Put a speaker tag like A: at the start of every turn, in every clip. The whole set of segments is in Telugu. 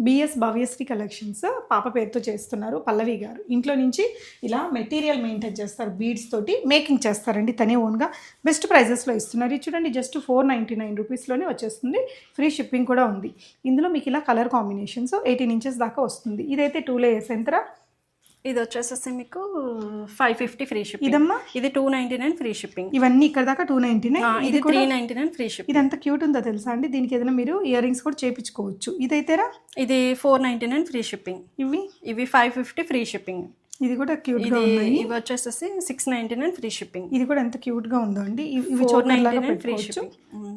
A: బిఎస్ భవ్యశ్రీ కలెక్షన్స్ పాప పేరుతో చేస్తున్నారు పల్లవి గారు. ఇంట్లో నుంచి ఇలా మెటీరియల్ మెయింటైన్ చేస్తారు, బీడ్స్ తోటి మేకింగ్ చేస్తారండి తనే ఓన్గా. బెస్ట్ ప్రైజెస్లో ఇస్తున్నారు. ఇది చూడండి జస్ట్ 499 రూపీస్లోనే వచ్చేస్తుంది. ఫ్రీ షిప్పింగ్ కూడా ఉంది. ఇందులో మీకు ఇలా కలర్ కాంబినేషన్స్ 18 ఇంచెస్ దాకా వస్తుంది. ఇదైతే 2 లేయర్స్ ఎంతరా?
B: ఇది వచ్చేసేసి మీకు 550 ఫ్రీ షిప్పింగ్.
A: ఇదమ్మా
B: ఇది 299 ఫ్రీ షిప్పింగ్.
A: ఇవన్నీ ఇక్కడ దాకా 299.
B: ఇది 399 ఫ్రీ షిప్పింగ్.
A: ఇది ఎంత క్యూట్ ఉందో తెలుసా అండి. దీనికి ఏదైనా మీరు ఇయర్ రింగ్స్ కూడా చేయించుకోవచ్చు. ఇదైతేరా
B: ఇది 499 ఫ్రీ షిప్పింగ్. ఇవి 550 ఫ్రీ షిప్పింగ్.
A: ఇది కూడా క్యూట్ గా ఉన్నాయి.
B: ఇవి వచ్చేసేసి 699 ఫ్రీ షిప్పింగ్.
A: ఇది కూడా ఎంత క్యూట్ గా ఉందో అండి. ఇవి చోకర్లాగా పెట్టుకోవచ్చు.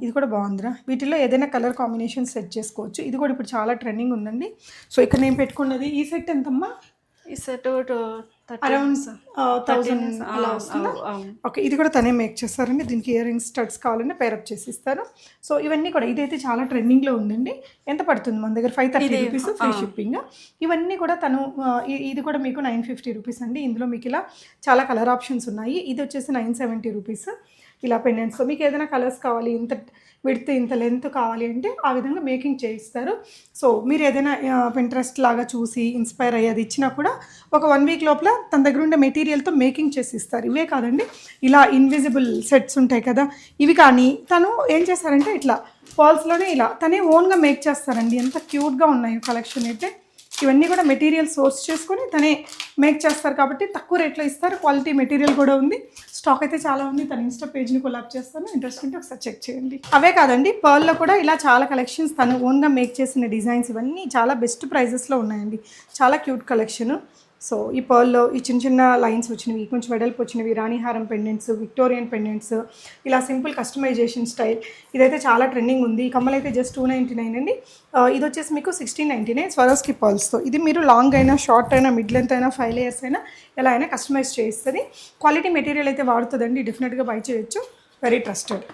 A: ఇది కూడా బాగుందిరా. వీటిలో ఏదైనా కలర్ కాంబినేషన్ సెట్ చేసుకోవచ్చు. ఇది కూడా ఇప్పుడు చాలా ట్రెండింగ్ ఉందండి. సో ఇక్కడ నేను పెట్టుకున్నది ఈ సెట్ ఎంతమ్మా?
B: ఈ సెట్
A: అరౌండ్ 1000 అలా వస్తుందా? ఓకే, ఇది కూడా తనే మేక్ చేస్తారండి. దీనికి ఇయర్ రింగ్స్ స్టడ్స్ కావాలంటే పేరప్ చేసి ఇస్తారు. సో ఇవన్నీ కూడా ఇదైతే చాలా ట్రెండింగ్లో ఉందండి. ఎంత పడుతుంది మన దగ్గర? 530 రూపీస్ ఫ్రీ షిప్పింగ్. ఇవన్నీ కూడా తను ఇది కూడా మీకు 950 రూపీస్ అండి. ఇందులో మీకు ఇలా చాలా కలర్ ఆప్షన్స్ ఉన్నాయి. ఇది వచ్చేసి 970 రూపీస్. ఇలా పెండెంట్స్ మీకు ఏదైనా కలర్స్ కావాలి, ఇంత విడ్త్ ఇంత లెంత్ కావాలి అంటే ఆ విధంగా మేకింగ్ చేయిస్తారు. సో మీరు ఏదైనా పింట్రెస్ట్ లాగా చూసి ఇన్స్పైర్ అయ్యేది ఇచ్చినా కూడా ఒక 1 వీక్ లోపల తన దగ్గర ఉండే మెటీరియల్తో మేకింగ్ చేసి ఇస్తారు. ఇవే కాదండి, ఇలా ఇన్విజిబుల్ సెట్స్ ఉంటాయి కదా, ఇవి కానీ తను ఏం చేస్తారంటే ఇట్లా ఫాల్స్లోనే ఇలా తనే ఓన్గా మేక్ చేస్తారండి. ఎంత క్యూట్గా ఉన్నాయి కలెక్షన్ అయితే. ఇవన్నీ కూడా మెటీరియల్ సోర్స్ చేసుకొని తనే మేక్ చేస్తారు కాబట్టి తక్కువ రేట్లో ఇస్తారు. క్వాలిటీ మెటీరియల్ కూడా ఉంది. స్టాక్ అయితే చాలా ఉంది. తన ఇన్స్టా పేజ్ని కొలాబ్ చేస్తాను. ఇంట్రెస్ట్ ఉంటే ఒకసారి చెక్ చేయండి. అవే కాదండి, పర్ల్లో కూడా ఇలా చాలా కలెక్షన్స్ తను ఓన్గా మేక్ చేసిన డిజైన్స్ ఇవన్నీ చాలా బెస్ట్ ప్రైజెస్లో ఉన్నాయండి. చాలా క్యూట్ కలెక్షన్. సో ఈ పర్ల్లో ఈ చిన్న చిన్న లైన్స్ వచ్చినవి, కొంచెం వెడల్పు వచ్చినవి, రాణిహారం పెండెంట్స్, విక్టోరియన్ పెండెంట్స్, ఇలా సింపుల్ కస్టమైజేషన్ స్టైల్ ఇదైతే చాలా ట్రెండింగ్ ఉంది. ఈ కమ్మలు అయితే జస్ట్ 299 అండి. ఇది వచ్చేసి మీకు 1699 స్వరోస్కి పర్ల్స్తో. ఇది మీరు లాంగ్ అయినా, షార్ట్ అయినా, మిడ్ లెంత్ అయినా, 5 లేయర్స్ అయినా ఎలా అయినా కస్టమైజ్ చేస్తుంది. క్వాలిటీ మెటీరియల్ అయితే వాడుతుందండి. డెఫినెట్గా బై చేయొచ్చు. Very trusted.